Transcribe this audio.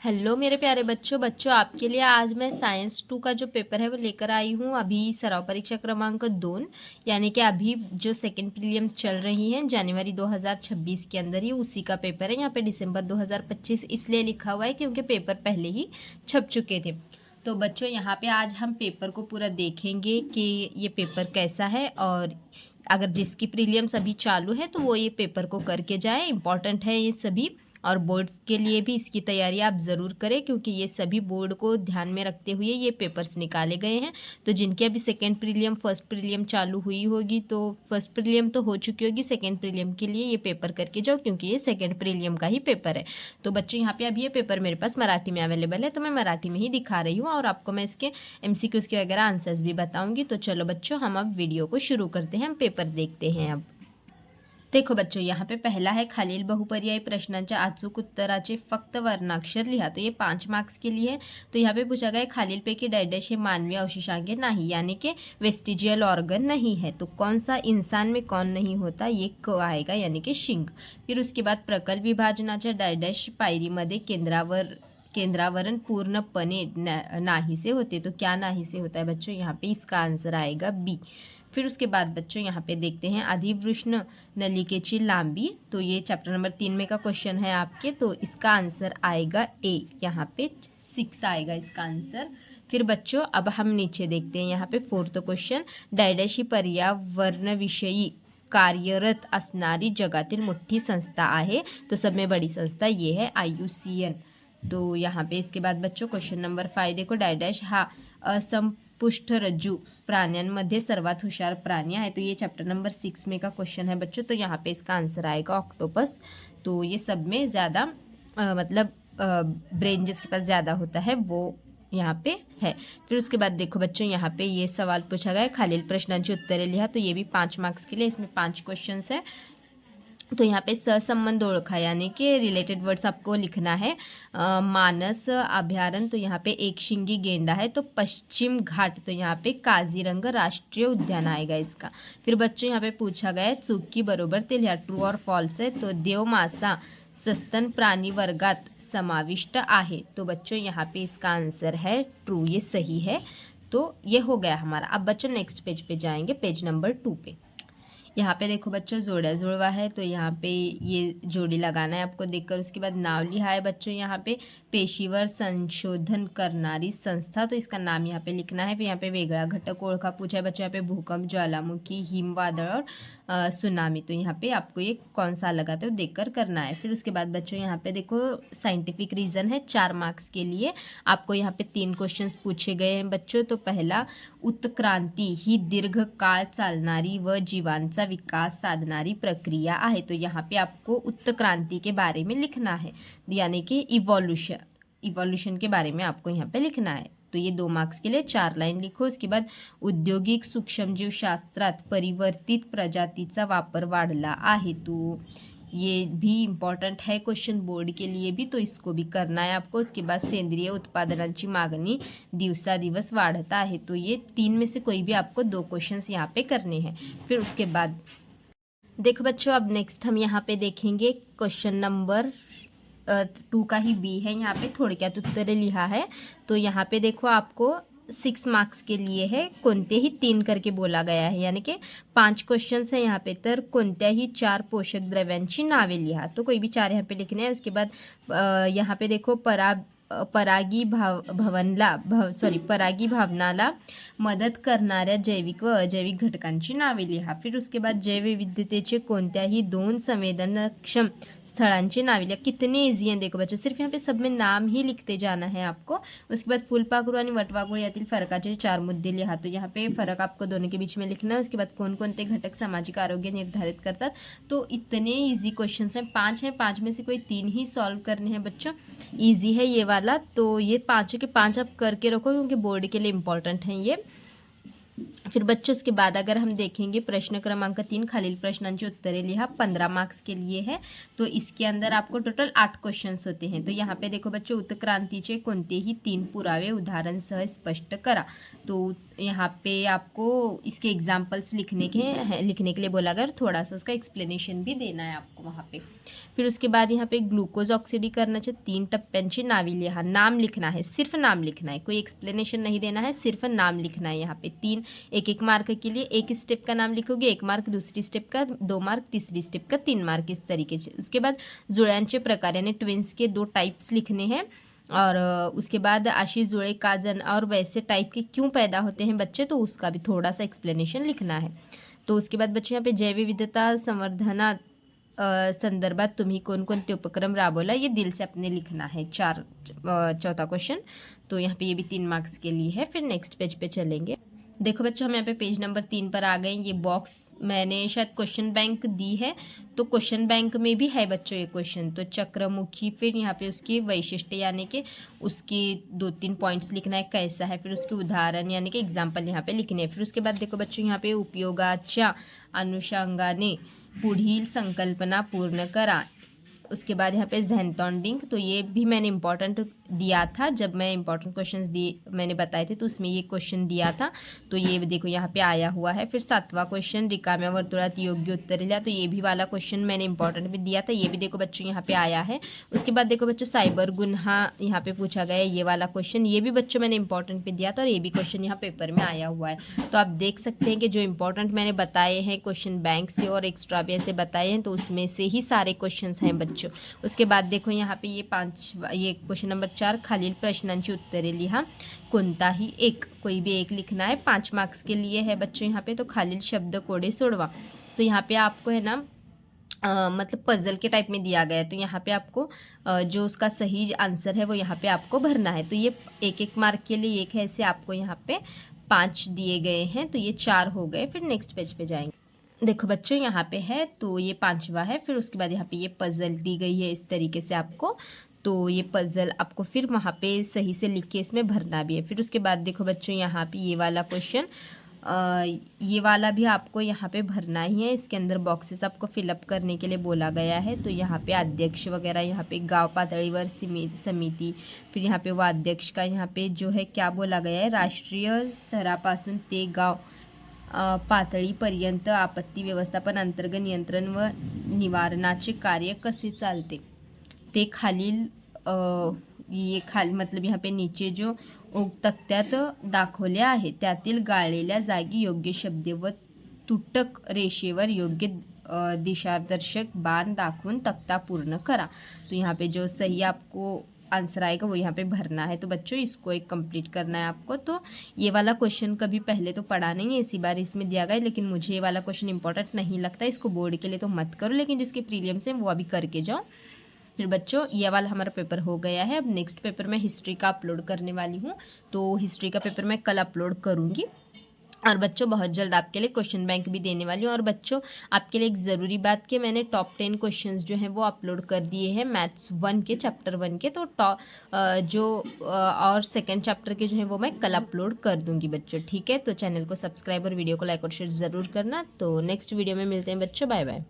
Hello मेरे प्यारे बच्चों आपके लिए आज मैं साइंस 2 का जो पेपर है वो लेकर आई हूँ। अभी सराव परीक्षा क्रमांक 2 यानी कि अभी जो सेकंड प्रीलिम्स चल रही हैं जनवरी 2026 के अंदर ही उसी का पेपर है। यहाँ पे दिसंबर 2025 इसलिए लिखा हुआ है क्योंकि पेपर पहले ही छप चुके थे। तो बच्चों यहाँ पे आज हम पेपर को पूरा देखेंगे कि ये पेपर कैसा है, और अगर जिसकी प्रीलिम्स अभी चालू है तो वो ये पेपर को करके जाए। इम्पॉर्टेंट है ये सभी, और बोर्ड के लिए भी इसकी तैयारी आप ज़रूर करें क्योंकि ये सभी बोर्ड को ध्यान में रखते हुए ये पेपर्स निकाले गए हैं। तो जिनके अभी सेकेंड प्रीलियम फर्स्ट प्रीलियम चालू हुई होगी तो फर्स्ट प्रीलियम तो हो चुकी होगी, सेकेंड प्रीलियम के लिए ये पेपर करके जाओ क्योंकि ये सेकेंड प्रीलियम का ही पेपर है। तो बच्चों यहाँ पे अभी ये पेपर मेरे पास मराठी में अवेलेबल है तो मैं मराठी में ही दिखा रही हूँ और आपको मैं इसके MCQs के वगैरह आंसर्स भी बताऊँगी। तो चलो बच्चों हम अब वीडियो को शुरू करते हैं, हम पेपर देखते हैं। अब देखो बच्चों यहाँ पे पहला है खालील बहुपर्यायी प्रश्नांच्या अचूक उत्तराचे फक्त वर्णाक्षर लिहा। तो ये 5 मार्क्स के लिए है। तो यहाँ पे पूछा गया खालीलपैकी डैश हे मानवीय अवशेषांगे नहीं, यानी कि वेस्टिजियल ऑर्गन नहीं है। तो कौन सा इंसान में कौन नहीं होता, ये क आएगा यानी कि शिंग। फिर उसके बाद प्रकल विभाजनाच्या डैश पायरीमध्ये केंद्रावरण पूर्णपणे नाहीसे होते। तो क्या नाहीसे होता है बच्चों, यहाँ पे इसका आंसर आएगा बी। फिर उसके बाद बच्चों यहाँ पे देखते हैं अधिवृष्ण नलिकेची लांबी। तो ये चैप्टर नंबर 3 में का क्वेश्चन है आपके, तो इसका आंसर आएगा ए, यहाँ पे 6 आएगा इसका आंसर। फिर बच्चों अब हम नीचे देखते हैं, यहाँ पे 4th क्वेश्चन डैश पर्यावरणविषयी कार्यरत असणारी जगातील मोठी संस्था आहे। तो सब में बड़ी संस्था ये है IUCN। तो यहाँ पे इसके बाद बच्चों क्वेश्चन नंबर 5 देखो डैश हा असंपुष्टरज्जू प्राण्यांमध्ये सर्वात हुशार प्राणी है। तो ये चैप्टर नंबर 6 में का क्वेश्चन है बच्चों। तो यहाँ पे इसका आंसर आएगा ऑक्टोपस। तो ये सब में ज़्यादा मतलब ब्रेन जिसके पास ज़्यादा होता है वो यहाँ पे है। फिर उसके बाद देखो बच्चों यहाँ पे ये सवाल पूछा गया है खालील प्रश्नांची उत्तरे लिहा। तो ये भी 5 मार्क्स के लिए, इसमें 5 क्वेश्चन है। तो यहाँ पे सहसंबंध ओळखा यानी कि रिलेटेड वर्ड्स आपको लिखना है। मानस अभयारण्य, तो यहाँ पे एक शिंगी गेंडा है। तो पश्चिम घाट, तो यहाँ पे काजीरंगा राष्ट्रीय उद्यान आएगा इसका। फिर बच्चों यहाँ पे पूछा गया है चूक बरोबर ते लिहा, ट्रू और फॉल्स है। तो देव मासा सस्तन प्राणी वर्गात समाविष्ट आहे। तो बच्चों यहाँ पे इसका आंसर है ट्रू, ये सही है। तो ये हो गया हमारा। अब बच्चों नेक्स्ट पेज पे जाएंगे, पेज नंबर 2 पे। यहाँ पे देखो बच्चों जोड़ा जुड़वा है, तो यहाँ पे ये जोड़ी लगाना है आपको देखकर। उसके बाद नाव लिहा है बच्चों यहाँ पे पेशीवर संशोधन करणारी संस्था, तो इसका नाम यहाँ पे लिखना है। फिर यहाँ पे वेगळा घटक ओळखा पूछा है बच्चों, यहाँ पे भूकंप, ज्वालामुखी, हिमवादल और सुनामी। तो यहाँ पे आपको ये कौन सा लगा तो देखकर करना है। फिर उसके बाद बच्चों यहाँ पे देखो साइंटिफिक रीज़न है 4 मार्क्स के लिए। आपको यहाँ पे 3 क्वेश्चंस पूछे गए हैं बच्चों। तो पहला, उत्क्रांती ही दीर्घकाळ चालणारी व जीवांचा विकास साधणारी प्रक्रिया आहे। तो यहाँ पे आपको उत्क्रांति के बारे में लिखना है, यानी कि इवोल्यूशन के बारे में आपको यहाँ पे लिखना है। तो ये 2 मार्क्स के लिए 4 लाइन लिखो। उसके बाद औद्योगिक सूक्ष्मजीवशास्त्रात परिवर्तित प्रजातीचा वापर वाढला आहे। तो ये भी इम्पॉर्टंट है क्वेश्चन बोर्ड के लिए भी, तो इसको भी करना है आपको। उसके बाद सेंद्रिय उत्पादनांची मागणी दिवसादिवस वाढत आहे। तो ये 3 में से कोई भी आपको 2 क्वेश्चंस यहाँ पे करने हैं। फिर उसके बाद देखो बच्चों अब नेक्स्ट हम यहाँ पे देखेंगे क्वेश्चन नंबर 2 का ही बी है। यहाँ पे थोडक्यात उत्तरे लिहा है। तो यहाँ पे देखो आपको 6 मार्क्स के लिए है, कोणतेही 3 करके बोला गया है, यानी कि 5 क्वेश्चन्स है यहाँ पे। तर कोणत्याही 4 पोषक द्रव्यांची नावे लिहा। तो कोई भी 4 यहाँ पे लिखने हैं। उसके बाद यहाँ पे देखो परागी भावनाला मदत करणाऱ्या जैविक व अजैविक घटकांची नावे लिहा। फिर उसके बाद जैवविविधतेचे कोणत्याही 2 संवेदनक्षम स्थळांची नावे लिहा। कितने ईजी हैं देखो बच्चों, सिर्फ यहाँ पे सब में नाम ही लिखते जाना है आपको। उसके बाद फुलपाखरू आणि वटवाघूळ यातील फरकाचे 4 मुद्दे लिहा। तो यहाँ पे फरक आपको दोनों के बीच में लिखना है। उसके बाद कौन कौन से घटक सामाजिक आरोग्य निर्धारित करतात। तो इतने ईजी क्वेश्चन हैं, 5 हैं, 5 में से कोई 3 ही सॉल्व करने हैं बच्चों। ईजी है ये वाला, तो ये 5 के 5 आप करके रखो क्योंकि बोर्ड के लिए इम्पोर्टेंट है ये। फिर बच्चों उसके बाद अगर हम देखेंगे प्रश्न क्रमांक 3 खालील प्रश्नांची उत्तरे लिहा 15 मार्क्स के लिए है। तो इसके अंदर आपको टोटल 8 क्वेश्चंस होते हैं। तो यहाँ पे देखो बच्चों, उत्क्रांतीचे कोणतेही 3 पुरावे उदाहरण सह स्पष्ट करा। तो यहाँ पे आपको इसके एग्जाम्पल्स लिखने के लिए बोला गया, थोड़ा सा उसका एक्सप्लेनेशन भी देना है आपको वहाँ पे। फिर उसके बाद यहाँ पे ग्लूकोज ऑक्सिडीकरणाचे 3 टप्प्यांची नावे लिहा। नाम लिखना है, सिर्फ नाम लिखना है, कोई एक्सप्लेनेशन नहीं देना है, सिर्फ नाम लिखना है। यहाँ पे 3 एक मार्क के लिए एक स्टेप का नाम लिखोगे, 1 मार्क दूसरी स्टेप का, 2 मार्क तीसरी स्टेप का, 3 मार्क इस तरीके से। उसके बाद जुळ्यांचे प्रकार यानी ट्विंस के 2 टाइप्स लिखने हैं। और उसके बाद आशीष जुड़े का जन और वैसे टाइप के क्यों पैदा होते हैं बच्चे, तो उसका भी थोड़ा सा एक्सप्लेनेशन लिखना है। तो उसके बाद बच्चे यहाँ पे जैव विविधता संवर्धना संदर्भात तुम्ही कोणकोणते उपक्रम राबवला, ये दिल से अपने लिखना है। चौथा क्वेश्चन। तो यहाँ पे ये भी 3 मार्क्स के लिए है। फिर नेक्स्ट पेज पे चलेंगे। देखो बच्चों, हम यहाँ पे पेज नंबर 3 पर आ गए। ये बॉक्स मैंने शायद क्वेश्चन बैंक दी है, तो क्वेश्चन बैंक में भी है बच्चों ये क्वेश्चन। तो चक्रमुखी, फिर यहाँ पे उसकी वैशिष्ट्य यानी कि उसके 2-3 पॉइंट्स लिखना है कैसा है, फिर उसके उदाहरण यानी कि एग्जाम्पल यहाँ पे लिखने हैं। फिर उसके बाद देखो बच्चों, यहाँ पे उपयोगाच्या अनुषंगाने पुढील संकल्पना पूर्ण करा। उसके बाद यहाँ पे झेनतोंडिंग, तो ये भी मैंने इंपॉर्टेंट दिया था, जब मैं इंपॉर्टेंट क्वेश्चंस दिए मैंने बताए थे तो उसमें ये क्वेश्चन दिया था। तो ये देखो यहाँ पे आया हुआ है। फिर 7वां क्वेश्चन, रिकाम्या वर्तुळात योग्य उत्तर लिहा। तो ये भी वाला क्वेश्चन मैंने इंपॉर्टेंट भी दिया था, ये भी देखो बच्चों यहाँ पे आया है। उसके बाद देखो बच्चों, साइबर गुन्हा यहाँ पे पूछा गया है, ये वाला क्वेश्चन, ये भी बच्चों मैंने इंपॉर्टेंट पे दिया था और ये भी क्वेश्चन यहाँ पेपर में आया हुआ है। तो आप देख सकते हैं कि जो इंपॉर्टेंट मैंने बताए हैं क्वेश्चन बैंक से और एक्स्ट्रा भी ऐसे बताए हैं, तो उसमें से ही सारे क्वेश्चन हैं बच्चों। उसके बाद देखो यहाँ पे ये क्वेश्चन नंबर 4, खालील प्रश्नांची उत्तरे लिहा। कोणताही एक, कोई भी एक लिखना है, 5 मार्क्स के लिए है बच्चों यहाँ पे। तो खालील शब्द कोडे सोडवा। तो यहाँ पे आपको है ना मतलब पजल के टाइप में दिया गया है। तो यहाँ पे आपको जो उसका सही आंसर है वो यहाँ पे आपको भरना है। तो ये 1-1 मार्क के लिए एक है, ऐसे आपको यहाँ पे 5 दिए गए हैं। तो ये 4 हो गए। फिर नेक्स्ट पेज पे जाएंगे। देखो बच्चों, यहाँ पे है, तो ये 5वां है। फिर उसके बाद यहाँ पे ये पजल दी गई है इस तरीके से आपको। तो ये पजल आपको फिर वहाँ पे सही से लिख के इसमें भरना भी है। फिर उसके बाद देखो बच्चों, यहाँ पे ये वाला क्वेश्चन, ये वाला भी आपको यहाँ पे भरना ही है। इसके अंदर बॉक्सेस आपको फिलअप करने के लिए बोला गया है। तो यहाँ पे अध्यक्ष वगैरह, यहाँ पे गाव पातळीवर समिती, फिर यहाँ पे वो अध्यक्ष का यहाँ पे जो है क्या बोला गया है, राष्ट्रीय स्तरापासून ते गाव पातळीपर्यंत आपत्ती व्यवस्थापन अंतर्गत नियंत्रण व निवारणाचे कार्य कसे चालते ते खालील ये मतलब यहाँ पे नीचे जो तक्त्यात दाखवले आहे त्यातील गाळलेल्या जागी योग्य शब्द व तुटक रेषेवर योग्य दिशादर्शक बाण दाखवून तक्ता पूर्ण करा। तो यहाँ पे जो सही आपको आंसर आएगा वो यहाँ पे भरना है। तो बच्चों, इसको एक कंप्लीट करना है आपको। तो ये वाला क्वेश्चन कभी पहले तो पढ़ा नहीं है, इसी बार इसमें दिया गया है, लेकिन मुझे ये वाला क्वेश्चन इंपॉर्टेंट नहीं लगता। इसको बोर्ड के लिए तो मत करो, लेकिन जिसके प्रीलिम्स हैं वो अभी करके जाओ। फिर बच्चों, ये वाला हमारा पेपर हो गया है। अब नेक्स्ट पेपर मैं हिस्ट्री का अपलोड करने वाली हूँ। तो हिस्ट्री का पेपर मैं कल अपलोड करूँगी। और बच्चों, बहुत जल्द आपके लिए क्वेश्चन बैंक भी देने वाली हूँ। और बच्चों, आपके लिए एक ज़रूरी बात कि मैंने टॉप 10 क्वेश्चंस जो हैं वो अपलोड कर दिए हैं मैथ्स 1 के, चैप्टर 1 के। तो और सेकंड चैप्टर के जो हैं वो मैं कल अपलोड कर दूँगी बच्चों, ठीक है। तो चैनल को सब्सक्राइब और वीडियो को लाइक और शेयर ज़रूर करना। तो नेक्स्ट वीडियो में मिलते हैं बच्चों, बाय बाय।